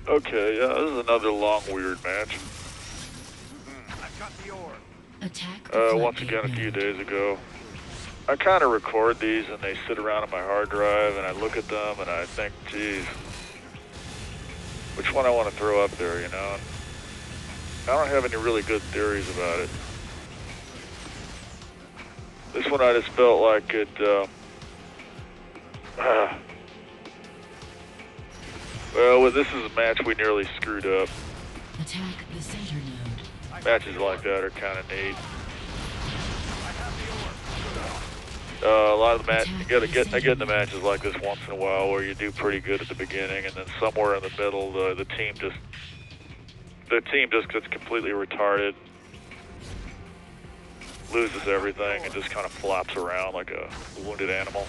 Okay, yeah, this is another long, weird match. I've got the orb. Once again, a few days ago. I kind of record these and they sit around on my hard drive and I look at them and I think, geez, which one I want to throw up there, you know? I don't have any really good theories about it. This one I just felt like it, well, this is a match we nearly screwed up. Attack the center node. Matches like that are kind of neat. A lot of the I get in the matches like this once in a while where you do pretty good at the beginning, and then somewhere in the middle, the team just gets completely retarded, loses everything, and just kind of flops around like a wounded animal,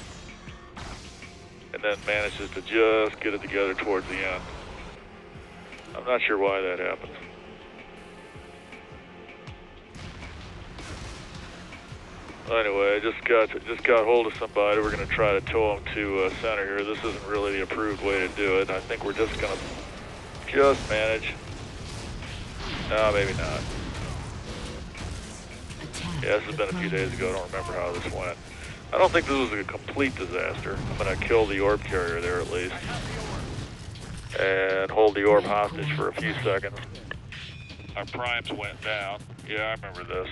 and then manages to just get it together towards the end. I'm not sure why that happens. Anyway, I just got hold of somebody. We're going to try to tow him to center here. This isn't really the approved way to do it. I think we're just going to manage. No, maybe not. Yeah, this has been a few days ago. I don't remember how this went. I don't think this was a complete disaster. I'm going to kill the orb carrier there at least. And hold the orb hostage for a few seconds. Our primes went down. Yeah, I remember this.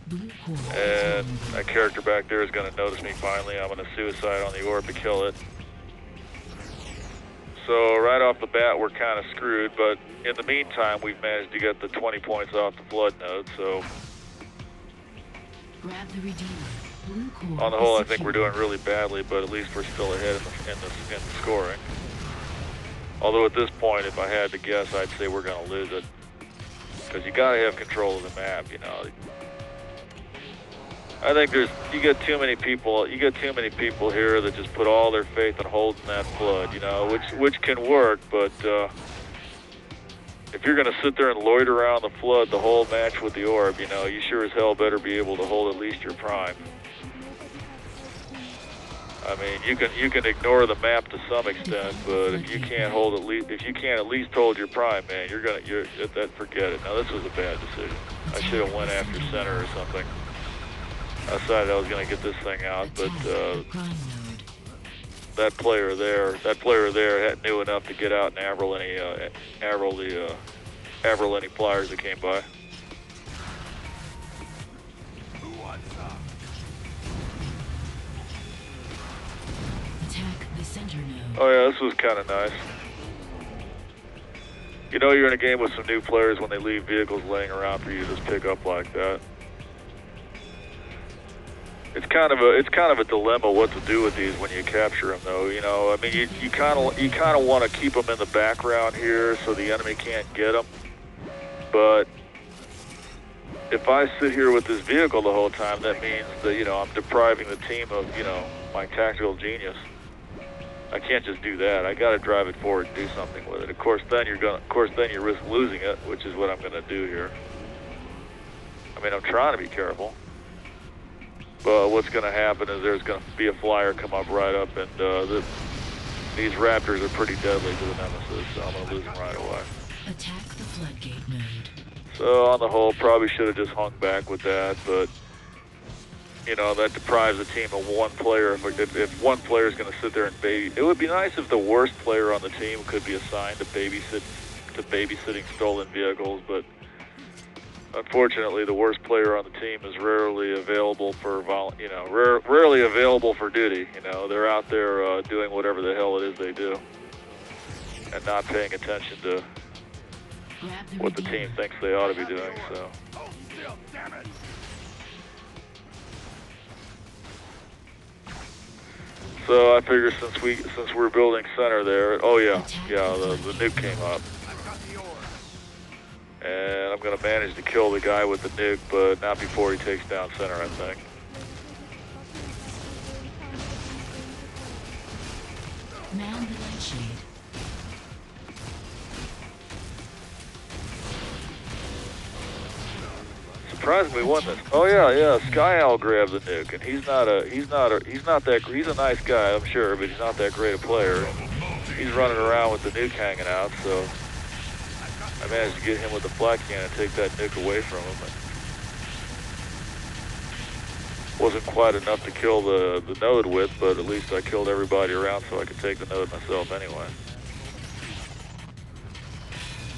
And that character back there is going to notice me finally. I'm going to suicide on the orb to kill it. So right off the bat, we're kind of screwed, but in the meantime, we've managed to get the 20 points off the flood node, so on the whole, I think we're doing really badly, but at least we're still ahead in the scoring. Although at this point, if I had to guess, I'd say we're going to lose it, because you got to have control of the map, you know. I think you get too many people here that just put all their faith in holding that flood, you know, which can work, but if you're going to sit there and loiter around the flood the whole match with the orb, you know, you sure as hell better be able to hold at least your prime. I mean, you can ignore the map to some extent, but if you can't at least hold your prime, man, forget it. Now this was a bad decision. I should have went after center or something. I decided I was going to get this thing out, but that player there knew enough to get out and averil any flyers that came by. Attack the center node. Oh yeah, this was kind of nice. You know you're in a game with some new players when they leave vehicles laying around for you to just pick up like that. It's kind of a dilemma what to do with these when you capture them, though. You know, I mean, you kind of want to keep them in the background here so the enemy can't get them. But if I sit here with this vehicle the whole time, that means that, you know, I'm depriving the team of, you know, my tactical genius. I can't just do that. I got to drive it forward and do something with it. Of course, then you risk losing it, which is what I'm going to do here. I mean, I'm trying to be careful. But what's going to happen is there's going to be a flyer come up right up, and these Raptors are pretty deadly to the Nemesis, so I'm going to lose them right away. Attack the floodgate node. So on the whole, probably should have just hung back with that, but you know, that deprives the team of one player. If one player is going to sit there and it would be nice if the worst player on the team could be assigned to babysitting stolen vehicles, but unfortunately, the worst player on the team is rarely available for duty. You know, they're out there doing whatever the hell it is they do, and not paying attention to what the team thinks they ought to be doing. So I figure since we're building center there, oh yeah, the nuke came up. And I'm going to manage to kill the guy with the nuke, but not before he takes down center, I think. Man the light shade. Surprisingly won this. Oh yeah, Sky Owl grabbed the nuke, and he's a nice guy, I'm sure, but he's not that great a player. he's running around with the nuke hanging out, so I managed to get him with the flat cannon and take that nuke away from him. It wasn't quite enough to kill the node with, but at least I killed everybody around so I could take the node myself anyway.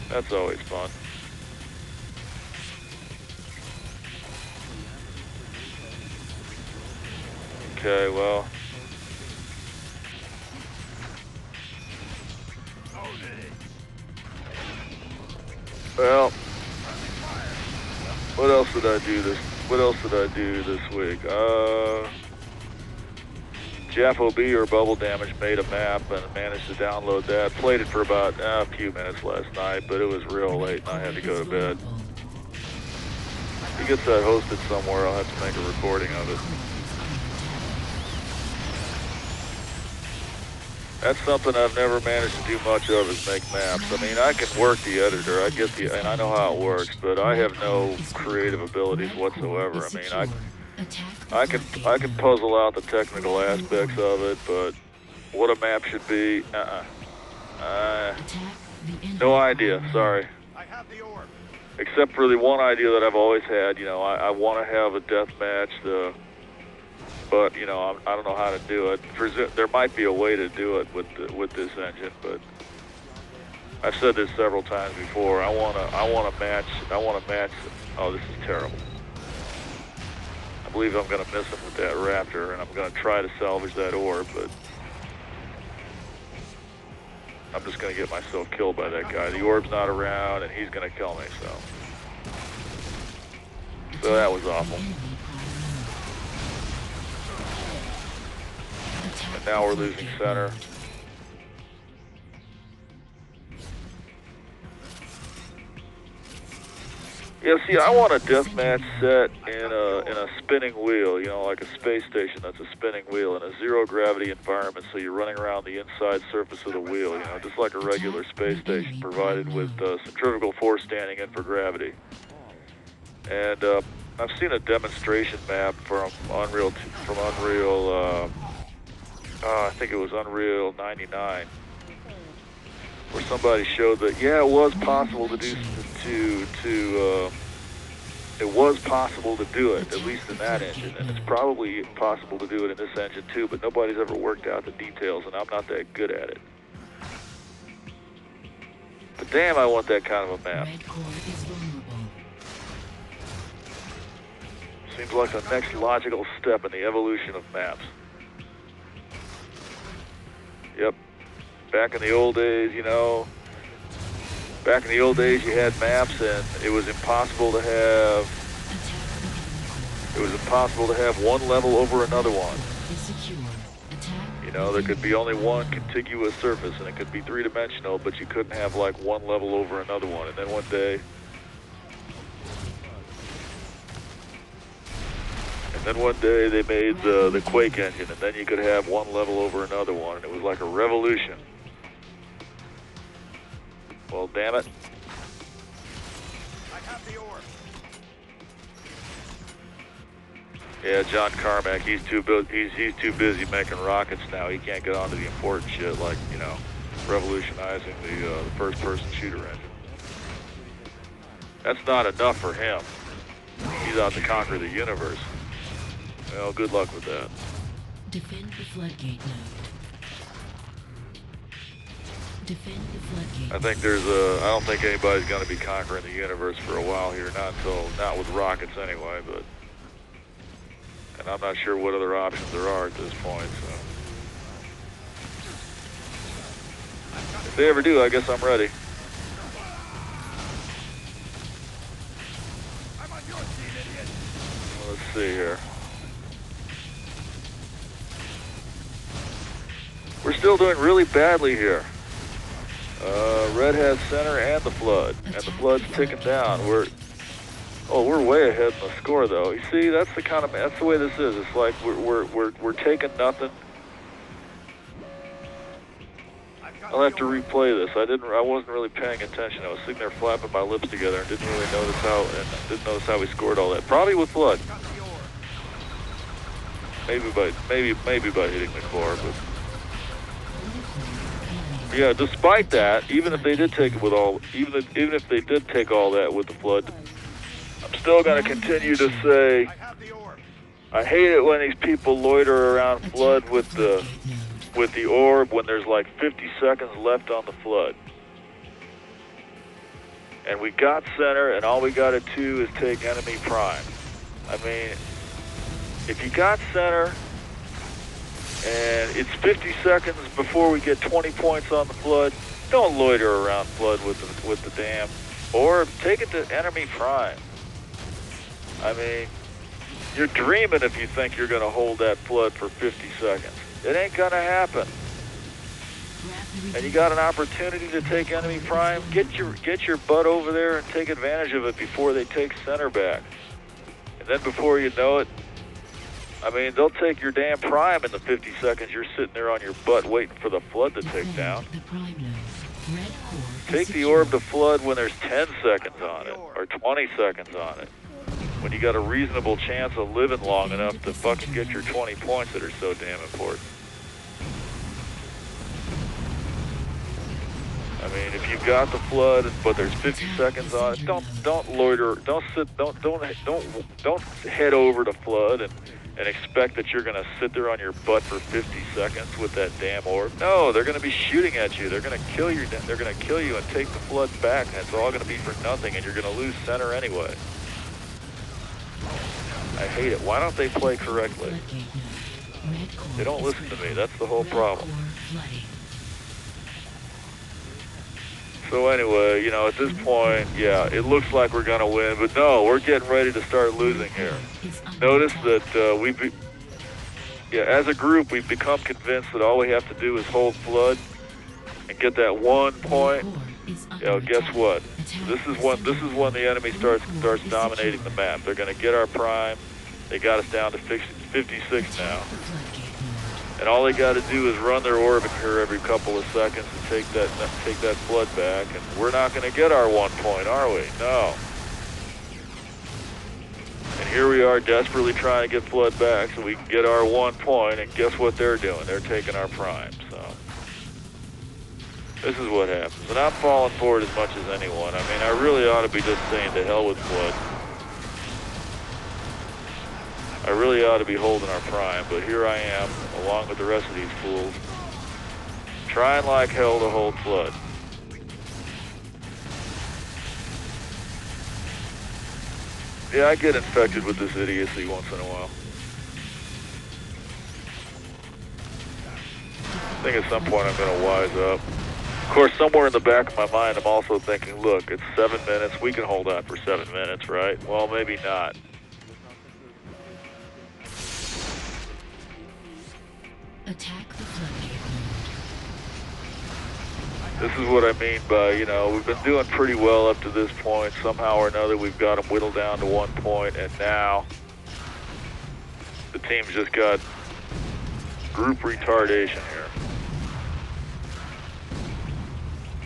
That's always fun. Okay, well. Well, what else did I do this week? JFOB or Bubble Damage made a map and managed to download that. Played it for about a few minutes last night, but it was real late and I had to go to bed. If he gets that hosted somewhere, I'll have to make a recording of it. That's something I've never managed to do much of, is make maps. I mean, I can work the editor, and I know how it works, but I have no creative abilities whatsoever. I mean, I can puzzle out the technical aspects of it, but what a map should be, no idea, sorry. I have the orb. Except for the one idea that I've always had, you know, I want to have a death match, but you know, I don't know how to do it. There might be a way to do it with this engine, but I've said this several times before. I want to match. Oh, this is terrible. I believe I'm going to miss him with that Raptor, and I'm going to try to salvage that orb, but I'm just going to get myself killed by that guy. The orb's not around, and he's going to kill me. So that was awful. And now we're losing center. Yeah, see, I want a deathmatch set in a spinning wheel, you know, like a space station that's a spinning wheel in a zero gravity environment, so you're running around the inside surface of the wheel, you know, just like a regular space station, provided with centrifugal force standing in for gravity. And I've seen a demonstration map from Unreal, I think it was Unreal 99, where somebody showed that, yeah, it was possible to do it was possible to do it, at least in that engine, and it's probably possible to do it in this engine too, but nobody's ever worked out the details, and I'm not that good at it. But damn, I want that kind of a map. Seems like the next logical step in the evolution of maps. Yep. Back in the old days, you know, you had maps and it was impossible to have one level over another one. You know, there could be only one contiguous surface and it could be three-dimensional, but you couldn't have like one level over another one. And then one day they made the Quake engine, and then you could have one level over another one, and it was like a revolution. Well, damn it. I have the orb. Yeah, John Carmack, he's too busy making rockets now. He can't get onto the important shit like, you know, revolutionizing the first-person shooter engine. That's not enough for him. He's out to conquer the universe. Well, good luck with that. Defend the floodgate node. Defend the floodgate. I think I don't think anybody's going to be conquering the universe for a while here, not with rockets anyway, but, and I'm not sure what other options there are at this point, so. If they ever do, I guess I'm ready. I'm on your team, idiot. Well, let's see here. We're still doing really badly here. Red has center and the flood, and the flood's ticking down. We're way ahead in the score though. You see, that's the way this is. It's like we're taking nothing. I'll have to replay this. I wasn't really paying attention. I was sitting there flapping my lips together and didn't notice how we scored all that. Probably with flood. Maybe by hitting the core, but. Yeah, despite that, even if they did take it with all, even if they did take all that with the flood, I'm still going to continue to say I have the orb. I hate it when these people loiter around flood with the orb when there's like 50 seconds left on the flood. And we got center, and all we got to do is take enemy prime. I mean, if you got center, and it's 50 seconds before we get 20 points on the flood, don't loiter around flood with the damn orb. Take it to enemy prime. I mean, you're dreaming if you think you're going to hold that flood for 50 seconds. It ain't going to happen. And you got an opportunity to take enemy prime, get your butt over there and take advantage of it before they take center back. And then before you know it, I mean, they'll take your damn prime in the 50 seconds you're sitting there on your butt waiting for the flood to take down. Take the orb to flood when there's 10 seconds on it, or 20 seconds on it. When you got a reasonable chance of living long enough to fucking get your 20 points that are so damn important. I mean, if you've got the flood, but there's 50 seconds on it, don't loiter, don't head over to flood and expect that you're going to sit there on your butt for 50 seconds with that damn orb. No, they're going to be shooting at you. They're going to kill you. They're going to kill you and take the flood back, and it's all going to be for nothing, and you're going to lose center anyway. I hate it. Why don't they play correctly? They don't listen to me. That's the whole problem. So anyway, you know, at this point, yeah, it looks like we're going to win, but no, we're getting ready to start losing here. Notice that as a group, we've become convinced that all we have to do is hold flood and get that 1 point. You know, guess what? This is when the enemy starts dominating the map. They're going to get our prime. They got us down to 56 now. And all they got to do is run their orb in here every couple of seconds and take that flood back. And we're not going to get our 1 point, are we? No. And here we are desperately trying to get flood back so we can get our 1 point. And guess what they're doing? They're taking our prime. So this is what happens. And I'm falling for it as much as anyone. I mean, I really ought to be just saying to hell with flood. I really ought to be holding our prime, but here I am, along with the rest of these fools, trying like hell to hold flood. Yeah, I get infected with this idiocy once in a while. I think at some point I'm going to wise up. Of course, somewhere in the back of my mind, I'm also thinking, look, it's 7 minutes. We can hold on for 7 minutes, right? Well, maybe not. Attack the floodgate node. This is what I mean by, you know, we've been doing pretty well up to this point. Somehow or another, we've got them whittled down to 1 point, and now the team's just got group retardation here.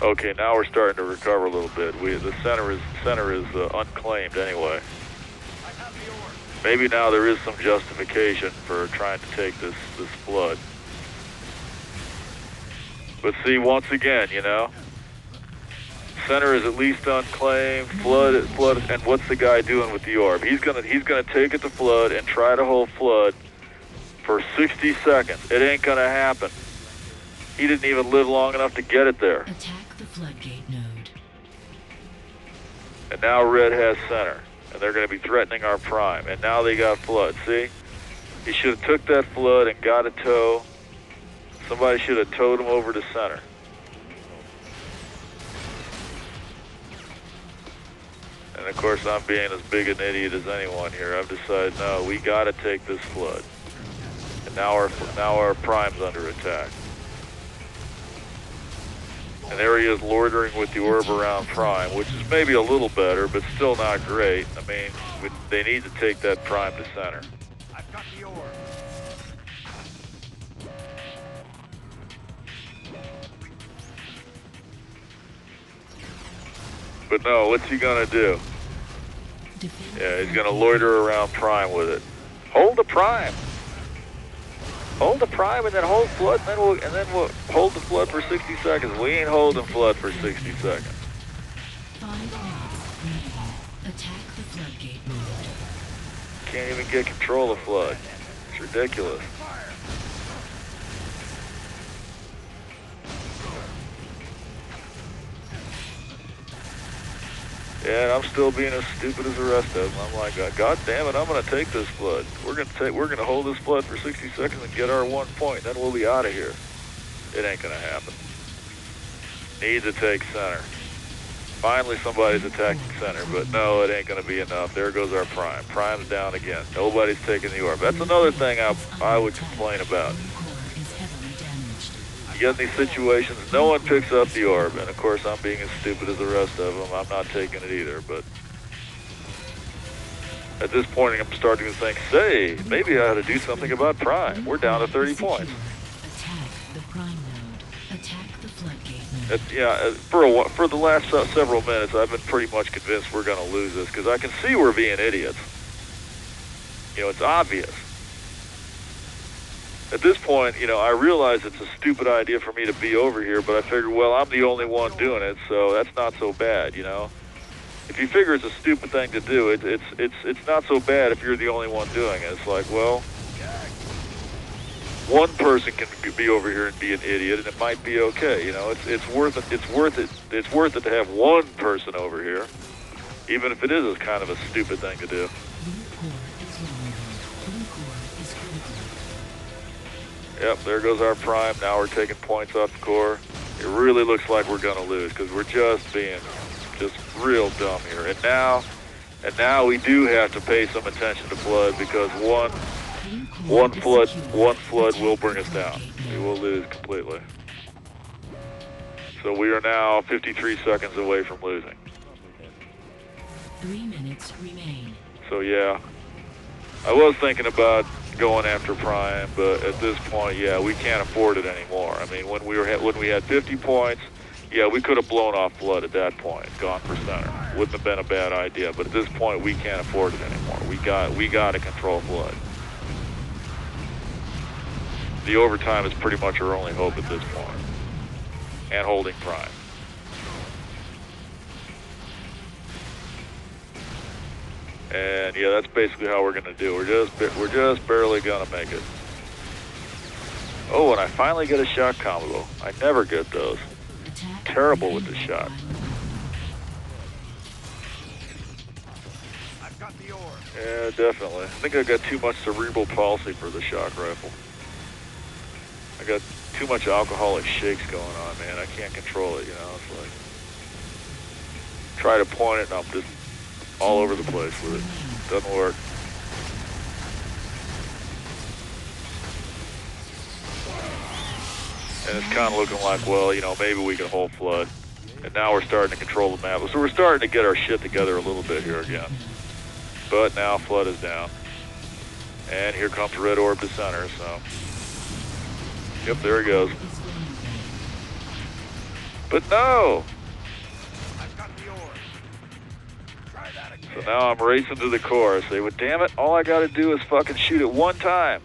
Okay, now we're starting to recover a little bit. The center is unclaimed anyway. Maybe now there is some justification for trying to take this flood. But see, once again, you know, center is at least unclaimed. Flood, and what's the guy doing with the orb? He's gonna take it to flood and try to hold flood for 60 seconds. It ain't gonna happen. He didn't even live long enough to get it there. Attack the floodgate node. And now red has center, and they're gonna be threatening our prime. And now they got flood. See, he should have took that flood and got a tow. Somebody should have towed him over to center. And of course, I'm being as big an idiot as anyone here. I've decided, no, we got to take this flood. And now our prime's under attack. And there he is loitering with the orb around prime, which is maybe a little better, but still not great. I mean, they need to take that prime to center. I've got the orb. But no, what's he gonna do? Yeah, he's gonna loiter around prime with it. Hold the prime. Hold the prime and then hold flood, and then we'll hold the flood for 60 seconds. We ain't holding flood for 60 seconds. 5 minutes remaining. Attack the floodgate node. Can't even get control of flood. It's ridiculous. Yeah, and I'm still being as stupid as the rest of them. I'm like, God damn it, I'm gonna take this flood. We're gonna hold this flood for 60 seconds and get our 1 point, then we'll be out of here. It ain't gonna happen. Need to take center. Finally somebody's attacking center, but no, it ain't gonna be enough. There goes our prime. Prime's down again. Nobody's taking the orb. That's another thing I would complain about. You get in these situations, no one picks up the orb, and of course I'm being as stupid as the rest of them. I'm not taking it either, but at this point I'm starting to think, say, maybe I ought to do something about prime. We're down to 30 points. Attack the prime node. Attack the floodgate node. Yeah, for the last several minutes, I've been pretty much convinced we're going to lose this, because I can see we're being idiots. You know, it's obvious. At this point, you know, I realize it's a stupid idea for me to be over here, but I figure, well, I'm the only one doing it, so that's not so bad, you know? If you figure it's a stupid thing to do, it's not so bad if you're the only one doing it. It's like, well, one person can be over here and be an idiot, and it might be okay, you know? It's worth it to have one person over here, even if it is kind of a stupid thing to do. Yep, there goes our prime. Now we're taking points off the core. It really looks like we're going to lose because we're just being just real dumb here. And now we do have to pay some attention to flood because one flood will bring us down. We will lose completely. So we are now 53 seconds away from losing. 3 minutes remain. So yeah, I was thinking about going after prime, but at this point, yeah, we can't afford it anymore. I mean, when we had 50 points, yeah, we could have blown off flood at that point, gone for center. Wouldn't have been a bad idea, but at this point, we can't afford it anymore. We got to control flood. The overtime is pretty much our only hope at this point, and holding prime. And yeah, that's basically how we're gonna do. We're just barely gonna make it. Oh, and I finally get a shot combo. I never get those. Terrible with the shot. I've got the orb. Yeah, definitely. I think I got too much cerebral palsy for the shock rifle. I got too much alcoholic shakes going on, man. I can't control it, you know. It's like try to point it and I'm just all over the place with it. Doesn't work. And it's kind of looking like, well, you know, maybe we can hold flood. And now we're starting to control the map. So we're starting to get our shit together a little bit here again. But now flood is down. And here comes red orb to center, so. Yep, there he goes. But no! So now I'm racing to the core. I say, well, damn it, all I gotta do is fucking shoot it one time.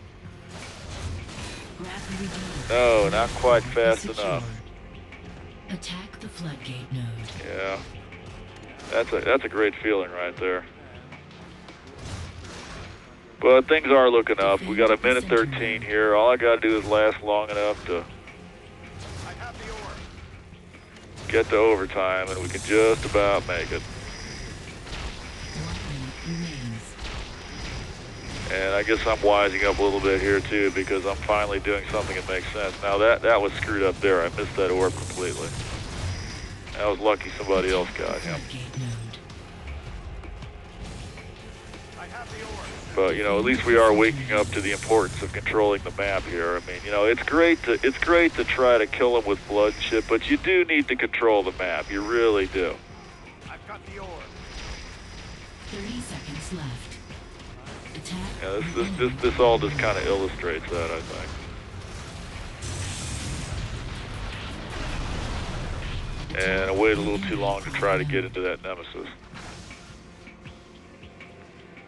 No, not quite fast enough. Attack the floodgate node. Yeah. That's a great feeling right there. But things are looking up. We got a minute 13 here. All I gotta do is last long enough to get to overtime, and we can just about make it. And I guess I'm wising up a little bit here too because I'm finally doing something that makes sense. Now that was screwed up there. I missed that orb completely. I was lucky somebody else got him. But you know, at least we are waking up to the importance of controlling the map here. I mean, you know, it's great to try to kill them with blood and shit, but you do need to control the map. You really do. I've got the orb. 30 seconds left. Yeah, this all just kind of illustrates that, I think. And I waited a little too long to try to get into that nemesis.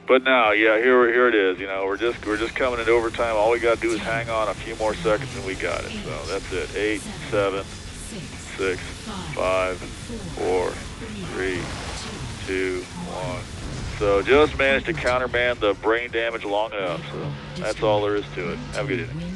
But now, yeah, here it is. You know, we're just coming into overtime. All we got to do is hang on a few more seconds, and we got it. So that's it. 8, 7, 6, 5, 4, 3, 2, 1. So just managed to countermand the brain damage long enough. So that's all there is to it. Have a good evening.